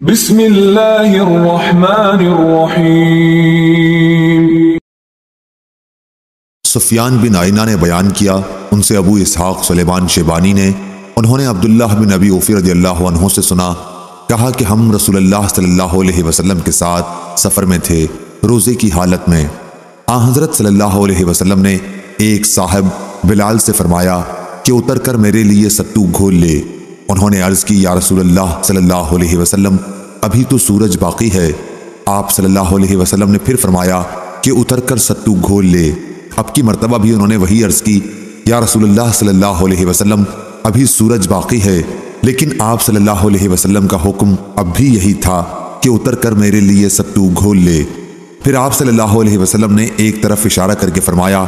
بسم اللہ الرحمن الرحیم۔ سفیان بن عینہ نے بیان کیا، ان سے ابو اسحاق سلیمان شیبانی نے، انہوں نے عبداللہ بن ابی اوفی رضی اللہ عنہ سے سنا، کہا کہ ہم رسول اللہ صلی اللہ علیہ وسلم کے ساتھ سفر میں تھے، روزے کی حالت میں۔ حضرت صلی اللہ علیہ وسلم نے ایک صاحب بلال سے فرمایا کہ اتر کر میرے لیے ستو گھول لے۔ انہوں نے عرض کی، یا رسول اللہ صلی اللہ علیہ وسلم، ابھی تو سورج باقی ہے۔ آپ صلی اللہ علیہ وسلم نے پھر فرمایا کہ اتر کر ستو گھول لے۔ اب کی مرتبہ بھی انہوں نے وہی عرض کی، یا رسول اللہ صلی اللہ علیہ وسلم، ابھی سورج باقی ہے، لیکن آپ صلی اللہ علیہ وسلم کا حکم اب بھی یہی تھا کہ اتر کر میرے لیے ستو گھول لے۔ پھر آپ صلی اللہ علیہ وسلم نے ایک طرف اشارہ کر کے فرمایا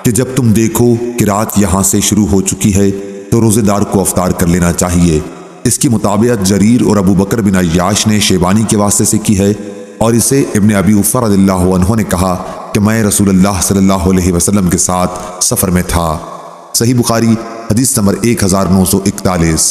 کہ جب تم دیکھو کہ رات یہاں سے شروع ہو چکی ہے تو روزے دار کو افطار کر لینا چاہیے۔ اس کی مطابقت جریر اور ابو بکر بن عیاش نے شیبانی کے واسطے سے کی ہے، اور اسے ابن ابی اوفی رضی اللہ عنہ نے کہا کہ میں رسول اللہ صلی اللہ علیہ وسلم کے ساتھ سفر میں تھا۔ صحیح بخاری حدیث نمبر 1941۔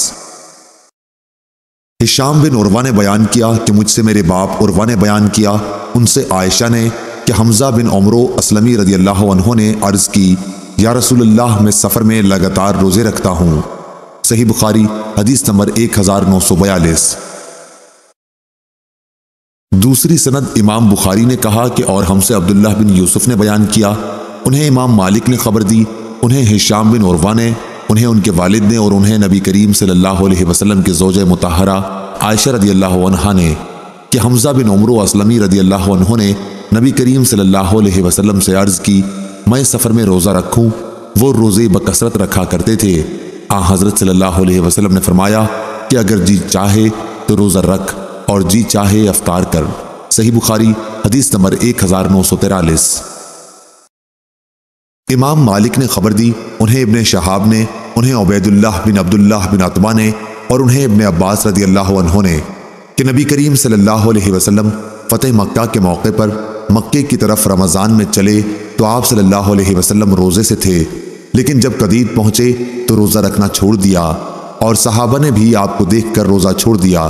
ہشام بن عروہ نے بیان کیا کہ مجھ سے میرے باپ عروہ نے بیان کیا، ان سے عائشہ نے کہ حمزہ بن عمرو اسلمی رضی اللہ عنہ نے عرض کی، یا رسول اللہ، میں سفر میں لگاتار روزے رکھتا ہوں۔ صحیح بخاری حدیث نمبر 1942۔ دوسری سند امام بخاری نے کہا کہ اور ہم سے عبداللہ بن یوسف نے بیان کیا، انہیں امام مالک نے خبر دی، انہیں ہشام بن عروہ نے، انہیں ان کے والد نے، اور انہیں نبی کریم صلی اللہ علیہ وسلم کے زوجہ مطہرہ عائشہ رضی اللہ عنہا نے کہ حمزہ بن عمرو اسلمی رضی اللہ عنہ نے نبی کریم صلی اللہ علیہ وسلم سے عرض کی، میں سفر میں روزہ رکھوں۔ وہ روزے بکثرت رکھا کرتے تھے۔ حضرت صلی اللہ علیہ وسلم نے فرمایا کہ اگر جی چاہے تو روزہ رکھ اور جی چاہے افطار کر۔ صحیح بخاری حدیث نمبر 1943۔ امام مالک نے خبر دی، انہیں ابن شہاب نے، انہیں عبید اللہ بن عبداللہ بن عتبہ نے، اور انہیں ابن عباس رضی اللہ عنہ نے کہ نبی کریم صلی اللہ علیہ وسلم فتح مکہ کے موقع پر مکے کی طرف رمضان میں چلے تو آپ صلی اللہ علیہ وسلم روزے سے تھے، لیکن جب قدید پہنچے تو روزہ رکھنا چھوڑ دیا، اور صحابہ نے بھی آپ کو دیکھ کر روزہ چھوڑ دیا۔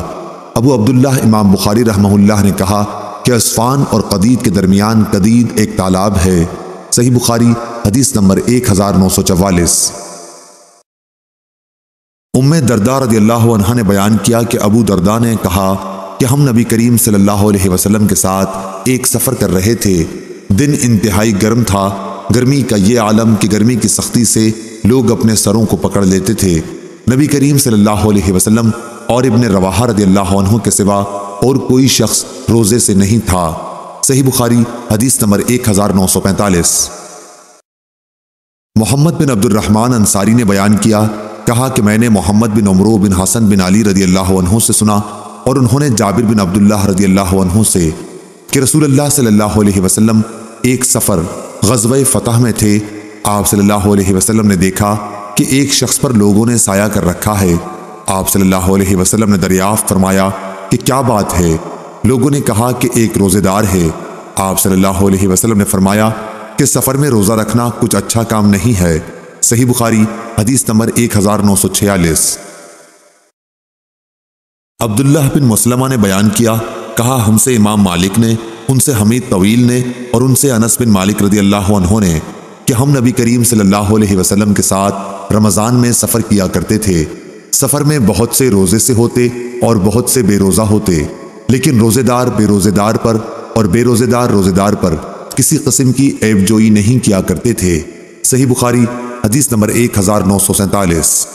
ابو عبداللہ امام بخاری رحمہ اللہ نے کہا کہ عصفان اور قدید کے درمیان قدید ایک تالاب ہے۔ صحیح بخاری حدیث نمبر 1944۔ ام درداء رضی اللہ عنہا نے بیان کیا کہ ابو درداء نے کہا کہ ہم نبی کریم صلی اللہ علیہ وسلم کے ساتھ ایک سفر کر رہے تھے۔ دن انتہائی گرم تھا، گرمی کا یہ عالم کہ گرمی کی سختی سے لوگ اپنے سروں کو پکڑ لیتے تھے۔ نبی کریم صلی اللہ علیہ وسلم اور ابن رواحہ رضی اللہ عنہ کے سوا اور کوئی شخص روزے سے نہیں تھا۔ صحیح بخاری حدیث نمبر 1945۔ محمد بن عبد الرحمن انصاری نے بیان کیا، کہا کہ میں نے محمد بن عمرو بن حسن بن علی رضی اللہ عنہ سے سنا، اور انہوں نے جابر بن عبداللہ رضی اللہ عنہ سے کہ رسول اللہ صلی اللہ علیہ وسلم ایک سفر غزوہ فتح میں تھے۔ آپ صلی اللہ علیہ وسلم نے دیکھا کہ ایک شخص پر لوگوں نے سایہ کر رکھا ہے۔ آپ صلی اللہ علیہ وسلم نے دریافت فرمایا کہ کیا بات ہے؟ لوگوں نے کہا کہ ایک روزے دار ہے۔ آپ صلی اللہ علیہ وسلم نے فرمایا کہ سفر میں روزہ رکھنا کچھ اچھا کام نہیں ہے۔ صحیح بخاری حدیث نمبر 1946۔ عبداللہ بن مسلمہ نے بیان کیا، کہا ہم سے امام مالک نے، ان سے حمید طویل نے، اور ان سے انس بن مالک رضی اللہ عنہ نے کہ ہم نبی کریم صلی اللہ علیہ وسلم کے ساتھ رمضان میں سفر کیا کرتے تھے۔ سفر میں بہت سے روزے سے ہوتے اور بہت سے بے روزہ ہوتے، لیکن روزے دار بے روزے دار پر اور بے روزے دار روزے دار پر کسی قسم کی عیب جوئی نہیں کیا کرتے تھے۔ صحیح بخاری حدیث نمبر 1947۔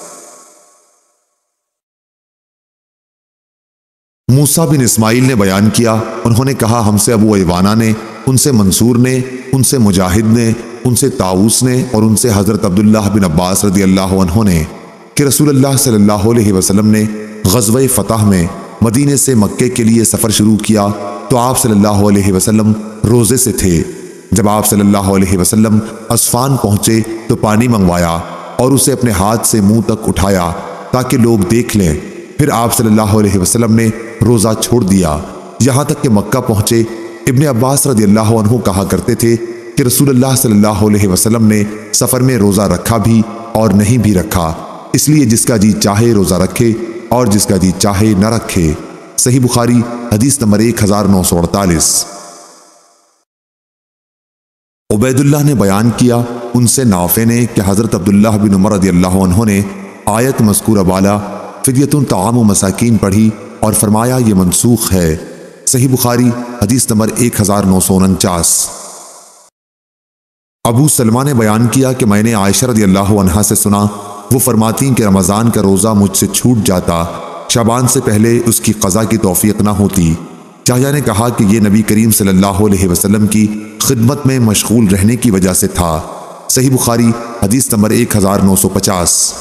موسیٰ بن اسماعیل نے بیان کیا، انہوں نے کہا ہم سے ابو ایوانہ نے، ان سے منصور نے، ان سے مجاہد نے، ان سے طاؤس نے، اور ان سے حضرت عبداللہ بن عباس رضی اللہ عنہ نے کہ رسول اللہ صلی اللہ علیہ وسلم نے غزوہ فتح میں مدینے سے مکے کے لیے سفر شروع کیا تو آپ صلی اللہ علیہ وسلم روزے سے تھے۔ جب آپ صلی اللہ علیہ وسلم عصفان پہنچے تو پانی منگوایا اور اسے اپنے ہاتھ سے منہ تک اٹھایا تاکہ لوگ دیکھ لیں۔ پھر آپ صلی اللہ علیہ وسلم نے روزہ چھوڑ دیا، یہاں تک کہ مکہ پہنچے۔ ابن عباس رضی اللہ عنہ کہا کرتے تھے کہ رسول اللہ صلی اللہ علیہ وسلم نے سفر میں روزہ رکھا بھی اور نہیں بھی رکھا، اس لیے جس کا جی چاہے روزہ رکھے اور جس کا جی چاہے نہ رکھے۔ صحیح بخاری حدیث نمبر 1948۔ عبید اللہ نے بیان کیا ان سے نافع نے کہ حضرت عبداللہ بن عمر رضی اللہ عنہ نے آیت مذکورہ والا فدیۃ طعام و مساکین پڑھی اور فرمایا یہ منسوخ ہے۔ صحیح بخاری حدیث نمبر 1949۔ ابو سلمہ نے بیان کیا کہ میں نے عائشہ رضی اللہ عنہا سے سنا، وہ فرماتی کہ رمضان کا روزہ مجھ سے چھوٹ جاتا، شعبان سے پہلے اس کی قضا کی توفیق نہ ہوتی۔ چاہیہ نے کہا کہ یہ نبی کریم صلی اللہ علیہ وسلم کی خدمت میں مشغول رہنے کی وجہ سے تھا۔ صحیح بخاری حدیث نمبر 1950۔